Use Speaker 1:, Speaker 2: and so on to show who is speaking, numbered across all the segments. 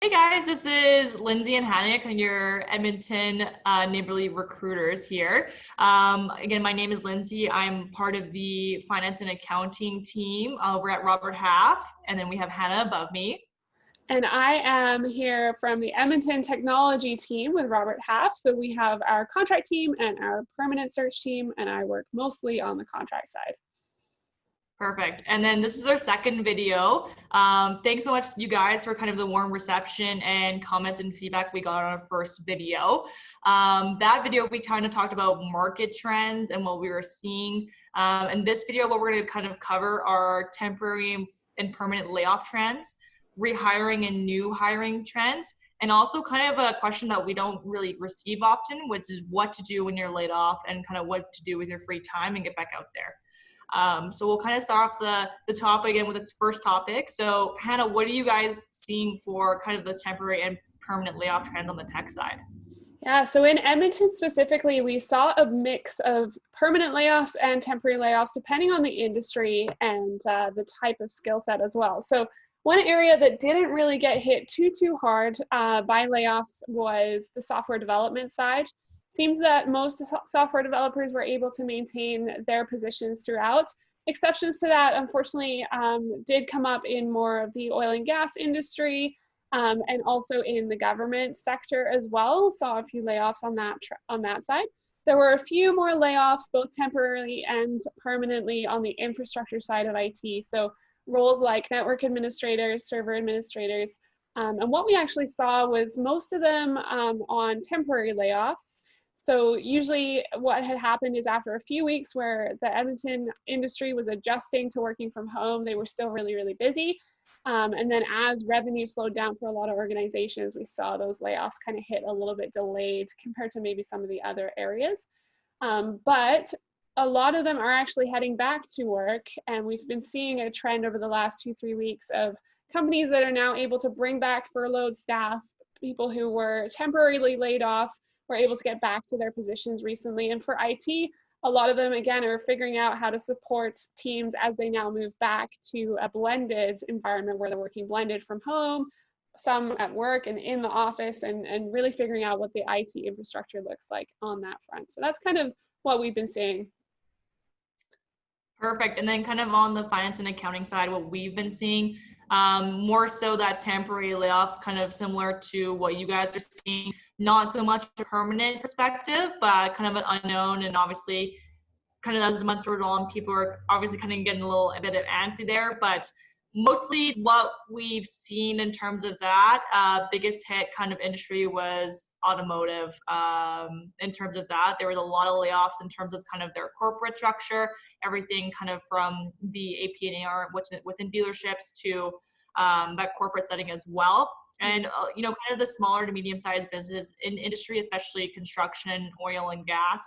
Speaker 1: Hey guys, this is Lindsay and Hannah, your Edmonton neighborly recruiters here. Again, my name is Lindsay. I'm part of the finance and accounting team over at Robert Half, and then we have Hannah above me.
Speaker 2: And I am here from the Edmonton technology team with Robert Half. So we have our contract team and our permanent search team, and I work mostly on the contract side.
Speaker 1: Perfect. And then this is our second video. Thanks so much, you guys, for kind of the warm reception and comments and feedback we got on our first video. That video, we kind of talked about market trends and what we were seeing. In this video, what we're going to kind of cover are temporary and permanent layoff trends, rehiring and new hiring trends, and also kind of a question that we don't really receive often, which is what to do when you're laid off and kind of what to do with your free time and get back out there. So we'll kind of start off the topic again with its first topic. So Hannah, what are you guys seeing for kind of the temporary and permanent layoff trends on the tech side?
Speaker 2: Yeah, so in Edmonton specifically, we saw a mix of permanent layoffs and temporary layoffs, depending on the industry and the type of skill set as well. So one area that didn't really get hit too hard by layoffs was the software development side. Seems that most software developers were able to maintain their positions throughout. Exceptions to that, unfortunately, did come up in more of the oil and gas industry, and also in the government sector as well. Saw a few layoffs on that side. There were a few more layoffs, both temporarily and permanently, on the infrastructure side of IT. So roles like network administrators, server administrators. And what we actually saw was most of them on temporary layoffs. So usually what had happened is after a few weeks where the Edmonton industry was adjusting to working from home, they were still really busy. And then as revenue slowed down for a lot of organizations, we saw those layoffs kind of hit a little bit delayed compared to maybe some of the other areas. But a lot of them are actually heading back to work. And we've been seeing a trend over the last 2-3 weeks of companies that are now able to bring back furloughed staff, people who were temporarily laid off, were able to get back to their positions recently. And for IT, a lot of them, again, are figuring out how to support teams as they now move back to a blended environment where they're working blended from home, some at work and in the office, and really figuring out what the IT infrastructure looks like on that front. So that's kind of what we've been seeing.
Speaker 1: Perfect. And then kind of on the finance and accounting side, what we've been seeing, more so that temporary layoff, kind of similar to what you guys are seeing, not so much a permanent perspective, but kind of an unknown. And obviously, kind of as the month rolled on, people are obviously kind of getting a bit of antsy there, but mostly what we've seen in terms of that biggest hit kind of industry was automotive. In terms of that, there was a lot of layoffs in terms of kind of their corporate structure, everything kind of from the AP and AR within dealerships to that corporate setting as well. And kind of the smaller to medium-sized business in industry, especially construction, oil and gas,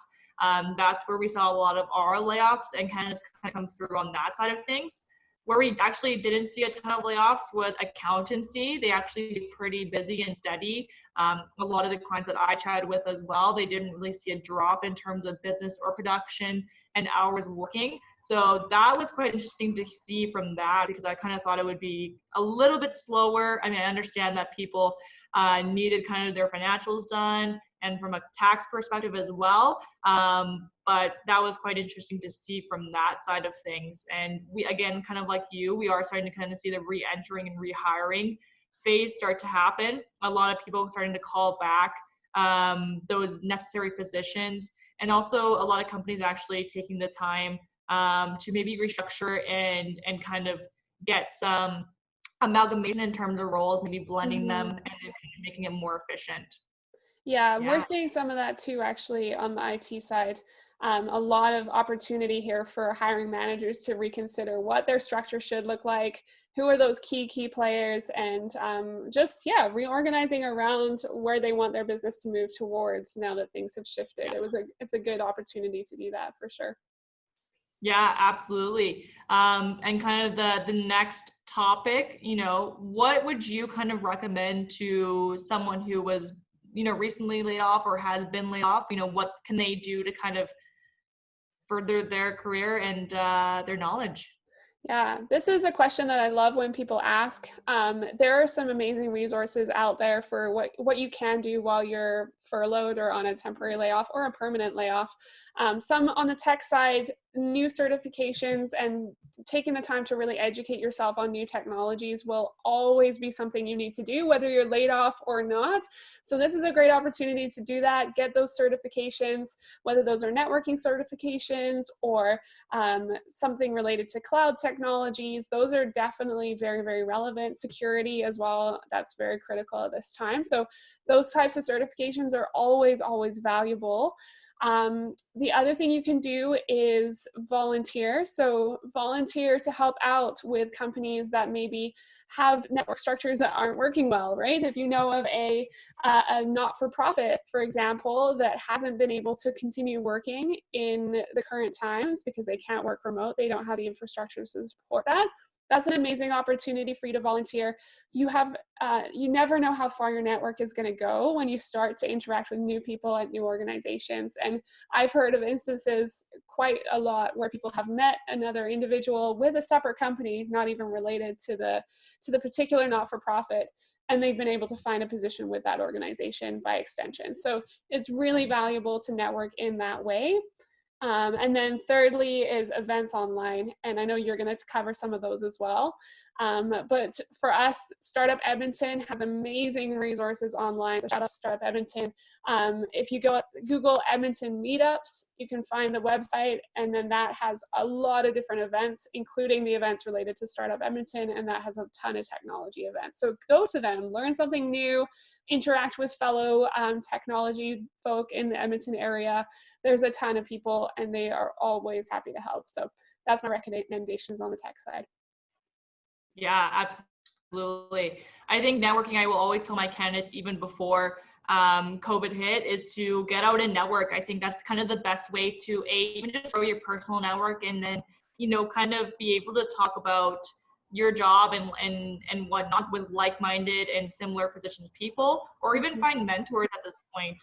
Speaker 1: that's where we saw a lot of our layoffs and kind of come through on that side of things. Where we actually didn't see a ton of layoffs was accountancy. They actually stayed pretty busy and steady. A lot of the clients that I chatted with as well, they didn't really see a drop in terms of business or production and hours working. So that was quite interesting to see from that, because I kind of thought it would be a little bit slower. I mean, I understand that people needed kind of their financials done and from a tax perspective as well. But that was quite interesting to see from that side of things. And we, again, kind of like you, we are starting to kind of see the re-entering and rehiring phase start to happen. A lot of people starting to call back those necessary positions. And also a lot of companies actually taking the time to maybe restructure and kind of get some amalgamation in terms of roles, maybe blending them and making it more efficient.
Speaker 2: Yeah, we're seeing some of that too, actually, on the IT side. A lot of opportunity here for hiring managers to reconsider what their structure should look like, who are those key players, and reorganizing around where they want their business to move towards now that things have shifted. It's a good opportunity to do that for sure.
Speaker 1: Yeah, absolutely. And kind of the next topic, what would you kind of recommend to someone who was recently laid off or has been laid off? What can they do to kind of further their career and their knowledge?
Speaker 2: Yeah, this is a question that I love when people ask. There are some amazing resources out there for what you can do while you're furloughed or on a temporary layoff or a permanent layoff. Some on the tech side, new certifications and taking the time to really educate yourself on new technologies will always be something you need to do, whether you're laid off or not. So this is a great opportunity to do that, get those certifications, whether those are networking certifications or something related to cloud technologies. Those are definitely very, very relevant. Security as well, that's very critical at this time. So those types of certifications are always, always valuable. The other thing you can do is volunteer. So volunteer to help out with companies that maybe have network structures that aren't working well, right? If you know of a not-for-profit, for example, that hasn't been able to continue working in the current times because they can't work remote, they don't have the infrastructure to support that, that's an amazing opportunity for you to volunteer. You never know how far your network is going to go when you start to interact with new people at new organizations. And I've heard of instances quite a lot where people have met another individual with a separate company, not even related to the particular not-for-profit, and they've been able to find a position with that organization by extension. So it's really valuable to network in that way. And then thirdly is events online. And I know you're going to cover some of those as well. But for us, Startup Edmonton has amazing resources online. So shout out to Startup Edmonton. If you go Google Edmonton Meetups, you can find the website, and then that has a lot of different events, including the events related to Startup Edmonton, and that has a ton of technology events. So go to them, learn something new, interact with fellow technology folk in the Edmonton area. There's a ton of people and they are always happy to help. So that's my recommendations on the tech side.
Speaker 1: Yeah, absolutely. I think networking, I will always tell my candidates even before COVID hit, is to get out and network. I think that's kind of the best way to even just grow your personal network, and then, kind of be able to talk about your job and whatnot with like-minded and similar positions people, or even find mentors at this point.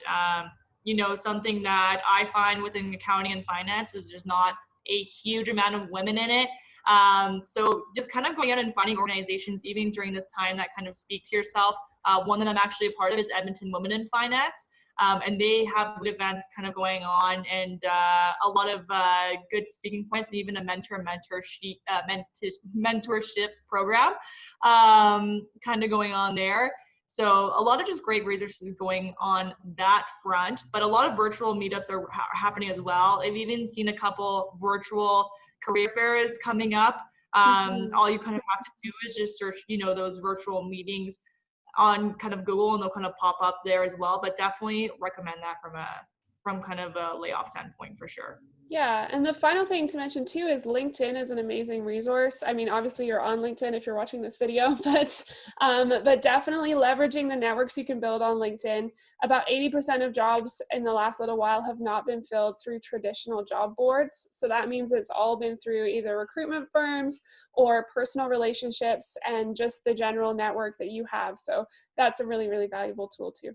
Speaker 1: Something that I find within accounting and finance is there's not a huge amount of women in it. So just kind of going out and finding organizations, even during this time, that kind of speak to yourself. One that I'm actually a part of is Edmonton Women in Finance. And they have good events kind of going on, and a lot of good speaking points, and even a mentorship program kind of going on there. So a lot of just great resources going on that front, but a lot of virtual meetups are happening as well. I've even seen a couple virtual career fairs coming up. All you kind of have to do is just search, those virtual meetings on kind of Google, and they'll kind of pop up there as well. But definitely recommend that from kind of a layoff standpoint for sure.
Speaker 2: Yeah, and the final thing to mention too is LinkedIn is an amazing resource. I mean, obviously you're on LinkedIn if you're watching this video, but definitely leveraging the networks you can build on LinkedIn. About 80% of jobs in the last little while have not been filled through traditional job boards. So that means it's all been through either recruitment firms or personal relationships and just the general network that you have. So that's a really, really valuable tool too.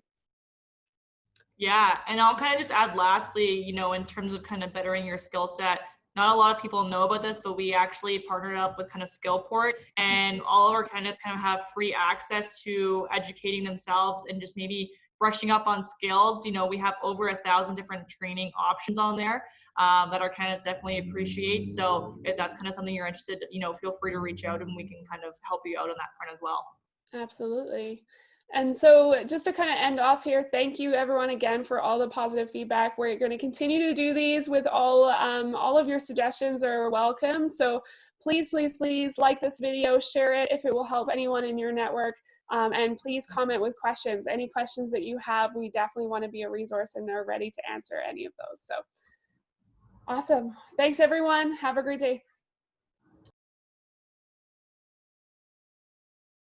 Speaker 1: Yeah, and I'll kind of just add lastly, in terms of kind of bettering your skill set, not a lot of people know about this, but we actually partnered up with kind of Skillport, and all of our candidates kind of have free access to educating themselves and just maybe brushing up on skills. We have over 1,000 different training options on there that our candidates definitely appreciate. So if that's kind of something you're interested, feel free to reach out and we can kind of help you out on that front as well.
Speaker 2: Absolutely. And so just to kind of end off here, thank you everyone again for all the positive feedback. We're going to continue to do these with all of your suggestions are welcome. So please, please, please like this video, share it if it will help anyone in your network. And please comment with questions. Any questions that you have, we definitely want to be a resource and they're ready to answer any of those. So awesome. Thanks everyone. Have a great day.